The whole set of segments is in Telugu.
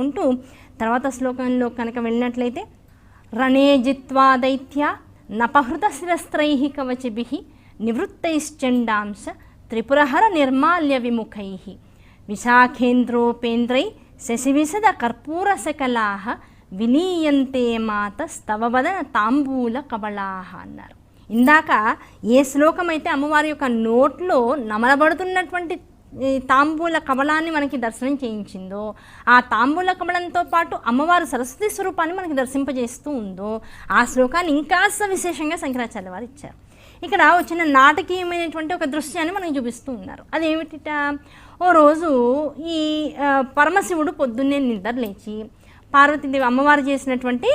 చెప్పుకుంటూ తర్వాత శ్లోకంలో కనుక వెళ్ళినట్లయితే రణే జిత్వా దైత్య నపహృత శిరస్త్రైః కవచిభిః నివృత్తైశ్చండాంశ త్రిపురహర నిర్మాల్య విముఖైః విశాఖేంద్రోపేంద్రై శశివిశద కర్పూర శకలాః విలీయంతే మాత స్తవవదన తాంబూల కబళాః అన్నారు. ఇందాక ఏ శ్లోకం అయితే అమ్మవారి యొక్క నోట్లో నమలబడుతున్నటువంటి తాంబూల కమలాన్ని మనకి దర్శనం చేయించిందో, ఆ తాంబూల కమలంతో పాటు అమ్మవారు సరస్వతి స్వరూపాన్ని మనకి దర్శింపజేస్తూ ఉందో, ఆ శ్లోకాన్ని ఇంకాస్త విశేషంగా శంకరాచార్య వారు ఇచ్చారు. ఇక్కడ వచ్చిన నాటకీయమైనటువంటి ఒక దృశ్యాన్ని మనకు చూపిస్తూ ఉన్నారు. అదేమిటిట, ఓ రోజు ఈ పరమశివుడు పొద్దున్నే నిద్ర లేచి పార్వతీదేవి అమ్మవారు చేసినటువంటి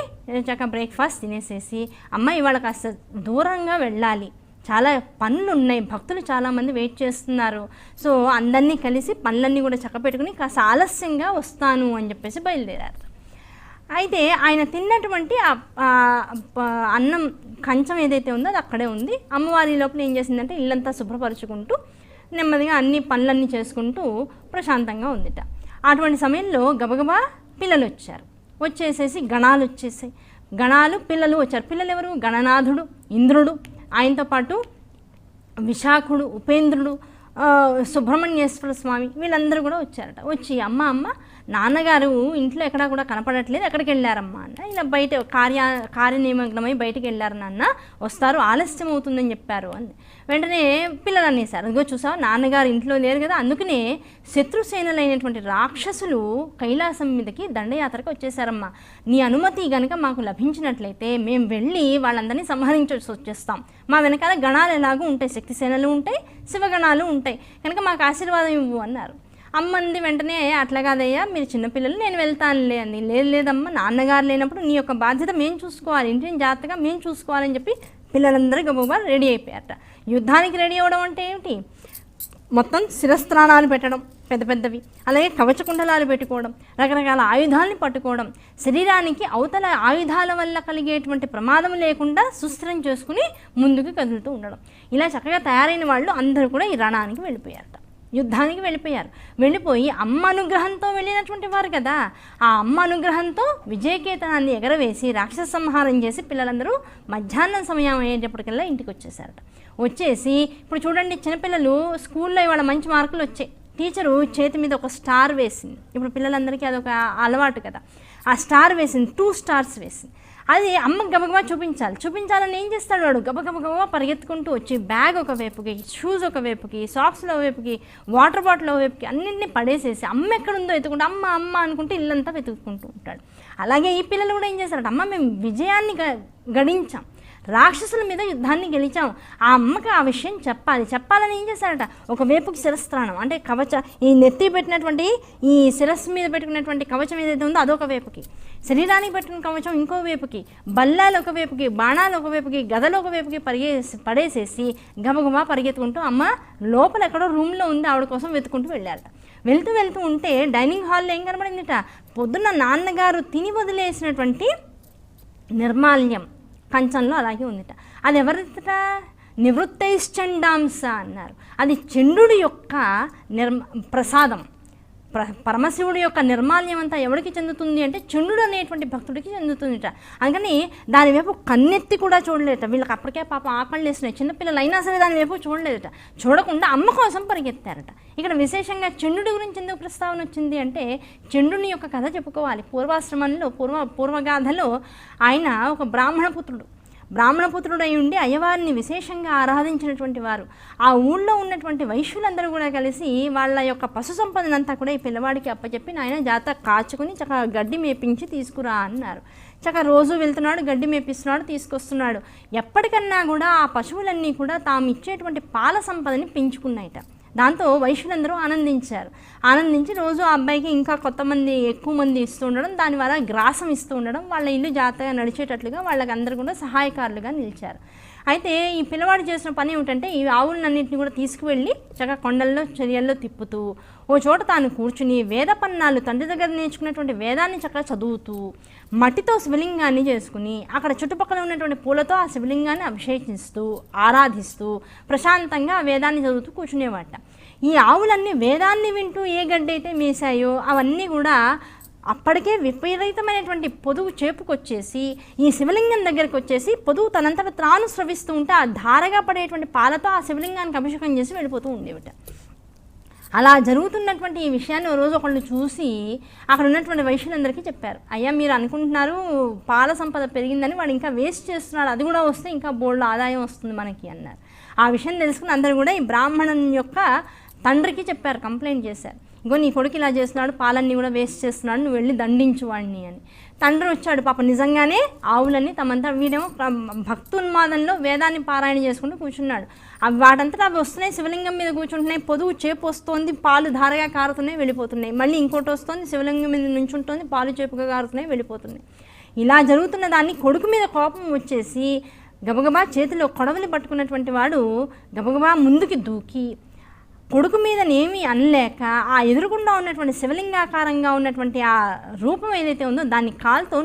చక్కగా బ్రేక్ఫాస్ట్ తినేసేసి, అమ్మ ఇవాళ కాస్త దూరంగా వెళ్ళాలి, చాలా పనులు ఉన్నాయి, భక్తులు చాలామంది వెయిట్ చేస్తున్నారు, సో అందరినీ కలిసి పనులన్నీ కూడా చక్కపెట్టుకుని కాస్త ఆలస్యంగా వస్తాను అని చెప్పేసి బయలుదేరారు. అయితే ఆయన తిన్నటువంటి అన్నం కంచం ఏదైతే ఉందో అది అక్కడే ఉంది. అమ్మవారి లోపల ఏం చేసిందంటే ఇల్లంతా శుభ్రపరుచుకుంటూ నెమ్మదిగా అన్ని పనులన్నీ చేసుకుంటూ ప్రశాంతంగా ఉందిట. అటువంటి సమయంలో గబగబా పిల్లలు వచ్చారు. వచ్చేసేసి గణాలు వచ్చేసాయి. గణాలు పిల్లలు వచ్చారు. పిల్లలు ఎవరు? గణనాథుడు, ఇంద్రుడు, ఆయనతో పాటు విశాఖుడు, ఉపేంద్రుడు, సుబ్రహ్మణ్యేశ్వర స్వామి, వీళ్ళందరూ కూడా వచ్చారట. వచ్చి అమ్మ నాన్నగారు ఇంట్లో ఎక్కడా కూడా కనపడట్లేదు, ఎక్కడికి వెళ్ళారమ్మా అన్న. ఇలా బయట కార్యనిమగ్నమై బయటికి వెళ్ళారు నాన్న, వస్తారు, ఆలస్యం అవుతుందని చెప్పారు అంది. వెంటనే పిల్లలు అనేసారు, అదిగో చూసావు నాన్నగారు ఇంట్లో లేరు కదా, అందుకనే శత్రుసేనలైనటువంటి రాక్షసులు కైలాసం మీదకి దండయాత్రకు వచ్చేసారమ్మా, నీ అనుమతి కనుక మాకు లభించినట్లయితే మేము వెళ్ళి వాళ్ళందరినీ సంహరించాల్సి వచ్చేస్తాం, మా వెనకాల గణాలు ఎలాగూ ఉంటాయి, శక్తిసేనలు ఉంటాయి, శివగణాలు ఉంటాయి, కనుక మాకు ఆశీర్వాదం ఇవ్వు అన్నారు. అమ్మంది వెంటనే అట్లా కాదయ్యా మీరు చిన్నపిల్లలు, నేను వెళ్తానులే అంది. లేదమ్మా, నాన్నగారు లేనప్పుడు నీ యొక్క బాధ్యత మేము చూసుకోవాలి, ఇంటిని జాగ్రత్తగా మేము చూసుకోవాలని చెప్పి పిల్లలందరూ గబగబా రెడీ అయిపోయారట. యుద్ధానికి రెడీ అవ్వడం అంటే ఏమిటి, మొత్తం శిరస్త్రాణాలు పెట్టడం పెద్ద పెద్దవి, అలాగే కవచకుండలాలు పెట్టుకోవడం, రకరకాల ఆయుధాలను పట్టుకోవడం, శరీరానికి అవతల ఆయుధాల వల్ల కలిగేటువంటి ప్రమాదం లేకుండా సుస్థిరం చేసుకుని ముందుకు కదులుతూ ఉండడం. ఇలా చక్కగా తయారైన వాళ్ళు అందరూ కూడా ఈ రణానికి వెళ్ళిపోయారట, యుద్ధానికి వెళ్ళిపోయారు. వెళ్ళిపోయి అమ్మ అనుగ్రహంతో వెళ్ళినటువంటి వారు కదా, ఆ అమ్మ అనుగ్రహంతో విజయకేతనాన్ని ఎగరవేసి రాక్షస సంహారం చేసి పిల్లలందరూ మధ్యాహ్నం సమయం అయ్యేటప్పటికల్లా ఇంటికి వచ్చేసారట. వచ్చేసి ఇప్పుడు చూడండి, చిన్నపిల్లలు స్కూల్లో ఇవాళ మంచి మార్కులు వచ్చాయి, టీచరు చేతి మీద ఒక స్టార్ వేసింది. ఇప్పుడు పిల్లలందరికీ అదొక అలవాటు కదా, ఆ స్టార్ వేసింది, 2 స్టార్స్ వేసింది. అది అమ్మకి గబగబా చూపించాలని ఏం చేస్తాడు వాడు, గబగబా పరిగెత్తుకుంటూ వచ్చి బ్యాగ్ ఒక వైపుకి, షూస్ ఒక వైపుకి, సాక్స్లో వైపుకి, వాటర్ బాటిల్ వైపుకి అన్నింటినీ పడేసేసి అమ్మ ఎక్కడుందో వెతుకుంటూ అమ్మ అనుకుంటూ ఇల్లంతా వెతుక్కుంటూ ఉంటాడు. అలాగే ఈ పిల్లలు కూడా ఏం చేస్తారంటే, అమ్మ మేము విజయాన్ని గడించాం, రాక్షసుల మీద యుద్ధాన్ని గెలిచాం, ఆ అమ్మకి ఆ విషయం చెప్పాలని ఏం చేశారట, ఒకవైపుకి శిరస్త్రాణం అంటే ఈ నెత్తి పెట్టినటువంటి ఈ శిరస్సు మీద పెట్టుకున్నటువంటి కవచం ఏదైతే ఉందో అదొక వైపుకి, శరీరానికి పెట్టిన కవచం ఇంకో వైపుకి, బల్లాలు ఒక వైపుకి, బాణాలు ఒక వైపుకి, గదలు ఒక వైపుకి పడేసేసి గబగబా పరిగెత్తుకుంటూ అమ్మ లోపల ఎక్కడో రూమ్లో ఉంది ఆవిడ కోసం వెతుకుంటూ వెళ్ళారట. వెళ్తూ ఉంటే డైనింగ్ హాల్లో ఏం కనబడిందిట, పొద్దున్న నాన్నగారు తిని వదిలేసినటువంటి నిర్మాల్యం కంచంలో అలాగే ఉందిట. అది ఎవరిట, నివృత్తైశ్చండాంశ అన్నారు. అది చండుడి యొక్క ప్రసాదం, పరమశివుడి యొక్క నిర్మాల్యం అంతా ఎవరికి చెందుతుంది అంటే చండుడు అనేటువంటి భక్తుడికి చెందుతుందిట. అందుకని దాని వైపు కన్నెత్తి కూడా చూడలేదట. వీళ్ళకి అప్పటికే పాపం ఆకళ్ళు వేసినాయి, చిన్నపిల్లలు అయినా సరే దాని వైపు చూడలేదట. చూడకుండా అమ్మ కోసం పరిగెత్తారట. ఇక్కడ విశేషంగా చండుడి గురించి ఎందుకు ప్రస్తావన వచ్చింది అంటే, చండుని యొక్క కథ చెప్పుకోవాలి. పూర్వాశ్రమంలో పూర్వగాథలో ఆయన ఒక బ్రాహ్మణపుత్రుడు అయి ఉండి అయ్యవారిని విశేషంగా ఆరాధించినటువంటి వారు. ఆ ఊళ్ళో ఉన్నటువంటి వైశ్యులందరూ కూడా కలిసి వాళ్ళ యొక్క పశు సంపదనంతా కూడా ఈ పిల్లవాడికి అప్పచెప్పి నాయన జాగ్రత్త కాచుకుని చక్కగా గడ్డి మేపించి తీసుకురా అన్నారు. చక్కగా రోజు వెళ్తున్నాడు, గడ్డి మేపిస్తున్నాడు, తీసుకొస్తున్నాడు. ఎప్పటికన్నా కూడా ఆ పశువులన్నీ కూడా తాము ఇచ్చేటువంటి పాల సంపదని పెంచుకున్నాయట. దాంతో వైశ్యులందరూ ఆనందించి రోజు ఆ అబ్బాయికి ఇంకా ఎక్కువ మంది ఇస్తూ ఉండడం, దానివల్ల గ్రాసం ఇస్తూ ఉండడం, వాళ్ళ ఇల్లు జాగ్రత్తగా నడిచేటట్లుగా వాళ్ళకి అందరూ కూడా సహాయకారులుగా నిలిచారు. అయితే ఈ పిల్లవాడు చేసిన పని ఏమిటంటే, ఈ ఆవులన్నింటినీ కూడా తీసుకువెళ్ళి చక్కగా కొండల్లో చర్యల్లో తిప్పుతూ ఓ చోట తాను కూర్చుని వేద పన్నాలు తండ్రి దగ్గర నేర్చుకున్నటువంటి వేదాన్ని చక్కగా చదువుతూ మట్టితో శివలింగాన్ని చేసుకుని అక్కడ చుట్టుపక్కల ఉన్నటువంటి పూలతో ఆ శివలింగాన్ని అభిషేకిస్తూ ఆరాధిస్తూ ప్రశాంతంగా ఆ వేదాన్ని చదువుతూ కూర్చునేవాట. ఈ ఆవులన్నీ వేదాన్ని వింటూ ఏ గడ్డి అయితే మేసాయో అవన్నీ కూడా అప్పటికే విపరీతమైనటువంటి పొదుగు చేపుకొచ్చేసి ఈ శివలింగం దగ్గరికి వచ్చేసి పొదుగు తనంతట త్రాను స్రవిస్తూ ఉంటే ఆ ధారగా పడేటువంటి పాలతో ఆ శివలింగానికి అభిషేకం చేసి వెళ్ళిపోతూ ఉండేవిట. అలా జరుగుతున్నటువంటి ఈ విషయాన్ని ఓ రోజు ఒకళ్ళు చూసి అక్కడ ఉన్నటువంటి వైశ్యులందరికీ చెప్పారు, అయ్యా మీరు అనుకుంటున్నారు పాల సంపద పెరిగిందని, వాడు ఇంకా వేస్ట్ చేస్తున్నాడు, అది కూడా వస్తే ఇంకా బోల్డ్ ఆదాయం వస్తుంది మనకి అన్నారు. ఆ విషయం తెలుసుకుని అందరూ కూడా ఈ బ్రాహ్మణుని యొక్క తండ్రికి చెప్పారు, కంప్లైంట్ చేశారు, ఇంకో నీ కొడుకు ఇలా చేస్తున్నాడు, పాలన్నీ కూడా వేస్ట్ చేస్తున్నాడు, నువ్వు వెళ్ళి దండించు వాడిని అని. తండ్రి వచ్చాడు, పాప నిజంగానే ఆవులన్నీ తమంతా, వీడేమో భక్తున్మాదంలో వేదాన్ని పారాయణ చేసుకుంటూ కూర్చున్నాడు. అవి వాటంతటా అవి వస్తున్నాయి, శివలింగం మీద కూర్చుంటున్నాయి, పొదుగు చేపు వస్తుంది, పాలు ధారగా కారుతున్నాయి వెళ్ళిపోతున్నాయి, మళ్ళీ ఇంకోటి వస్తుంది శివలింగం మీద నుంచుంటుంది, పాలు చేపుగా కారుతున్నాయి వెళ్ళిపోతున్నాయి. ఇలా జరుగుతున్న దాన్ని కొడుకు మీద కోపం వచ్చేసి గబగబా చేతిలో కొడవలి పట్టుకున్నటువంటి వాడు గబగబా ముందుకి దూకి కొడుకు మీదనేమీ అనలేక ఆ ఎదురుకుండా ఉన్నటువంటి శివలింగాకారంగా ఉన్నటువంటి ఆ రూపం ఏదైతే ఉందో దాన్ని కాలుతో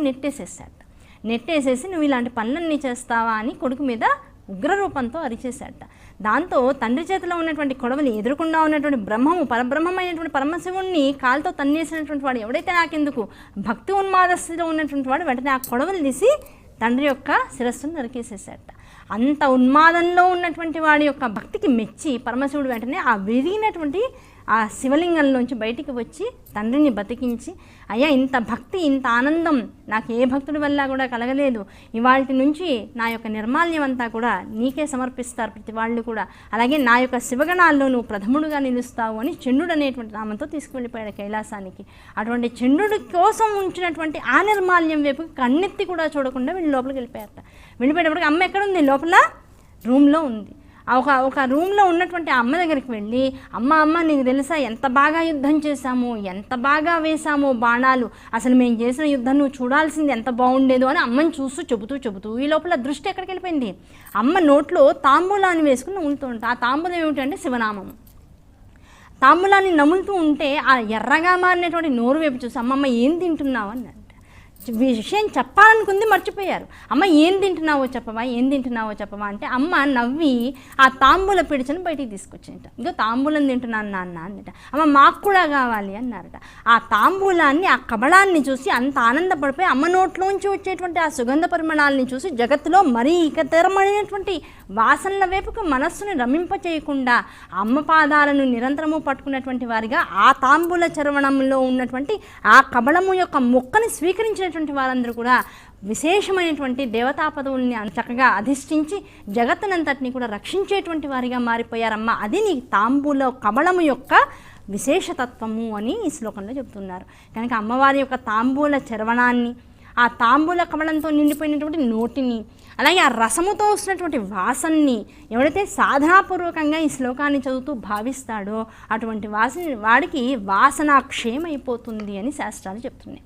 నెట్టేసేసి నువ్వు ఇలాంటి పనులన్నీ చేస్తావా అని కొడుకు మీద ఉగ్రరూపంతో అరిచేశాట. దాంతో తండ్రి చేతిలో ఉన్నటువంటి కొడవలి ఎదురుకుండా ఉన్నటువంటి పరబ్రహ్మమైనటువంటి పరమశివుణ్ణి కాలుతో తన్నేసినటువంటి వాడు ఎవడైతే నాకెందుకు భక్తి ఉన్మాదస్థితిలో ఉన్నటువంటి వాడు వెంటనే ఆ కొడవలి తీసి తండ్రి యొక్క శిరస్సును నరికేసేసాట. అంత ఉన్మాదంలో ఉన్నటువంటి వాడి యొక్క భక్తికి మెచ్చి పరమశివుడు వెంటనే ఆ విరిగినటువంటి ఆ శివలింగంలోంచి బయటికి వచ్చి తండ్రిని బతికించి, అయ్యా ఇంత భక్తి ఇంత ఆనందం నాకు ఏ భక్తుడి వల్ల కూడా కలగలేదు, ఇవాళ నుంచి నా యొక్క నిర్మాల్యం అంతా కూడా నీకే సమర్పిస్తారు ప్రతి వాళ్ళు కూడా, అలాగే నా యొక్క శివగణాల్లో నువ్వు ప్రథముడుగా నిలుస్తావు అని చండుడు అనేటువంటి నామంతో తీసుకువెళ్ళిపోయాడు కైలాసానికి. అటువంటి చండుడి కోసం ఉంచినటువంటి ఆ నిర్మాల్యం వైపు కన్నెత్తి కూడా చూడకుండా వీళ్ళు లోపలికి వెళ్ళిపోయారట. వెళ్ళిపోయేటప్పటికి అమ్మ ఎక్కడుంది? లోపల రూమ్లో ఉంది. ఒక రూమ్లో ఉన్నటువంటి అమ్మ దగ్గరికి వెళ్ళి, అమ్మ నీకు తెలుసా ఎంత బాగా యుద్ధం చేశాము, ఎంత బాగా వేశాము బాణాలు, అసలు మేము చేసిన యుద్ధం నువ్వు చూడాల్సింది ఎంత బాగుండేదో అని అమ్మని చెబుతూ ఈ లోపల దృష్టి ఎక్కడికి వెళ్ళిపోయింది, అమ్మ నోట్లో తాంబూలాన్ని వేసుకుని నములుతూ ఉంటా. ఆ తాంబూలం ఏమిటంటే శివనామం. తాంబూలాన్ని నములుతూ ఉంటే ఆ ఎర్రగా మారినటువంటి నోరు వైపు చూసి అమ్మమ్మ ఏం తింటున్నావు అన్నాడు. విషయం చెప్పాలనుకుంది, మర్చిపోయారు. అమ్మ ఏం తింటున్నావో చెప్పవా అంటే అమ్మ నవ్వి ఆ తాంబూల పిడిచని బయటికి తీసుకొచ్చింట. ఇంకో తాంబూలం తింటున్నాను నాన్న అన్నట. అమ్మ మాకు కూడా కావాలి అన్నారట. ఆ తాంబూలాన్ని ఆ కబళాన్ని చూసి అంత ఆనందపడిపోయి అమ్మ నోట్లోంచి వచ్చేటువంటి ఆ సుగంధ పరిమళాలని చూసి జగత్తులో మరీ ఇకతరమైనటువంటి వాసనల వైపుకు మనస్సును రమింపచేయకుండా అమ్మ పాదాలను నిరంతరము పట్టుకున్నటువంటి వారిగా ఆ తాంబూల చరవణంలో ఉన్నటువంటి ఆ కబళము యొక్క మొక్కని స్వీకరించిన వారందరూ కూడా విశేషమైనటువంటి దేవతా పదవుల్ని చక్కగా అధిష్ఠించి జగత్తునంతటిని కూడా రక్షించేటువంటి వారిగా మారిపోయారమ్మ. అది నీ తాంబూల కబళము యొక్క విశేషతత్వము అని ఈ శ్లోకంలో చెబుతున్నారు. కనుక అమ్మవారి యొక్క తాంబూల చర్వణాన్ని, ఆ తాంబూల కమలంతో నిండిపోయినటువంటి నోటిని, అలాగే ఆ రసముతో వస్తున్నటువంటి వాసనని ఎవడైతే సాధనాపూర్వకంగా ఈ శ్లోకాన్ని చదువుతూ భావిస్తాడో అటువంటి వాడికి వాసనాక్షయం అయిపోతుంది అని శాస్త్రాలు చెప్తున్నాయి.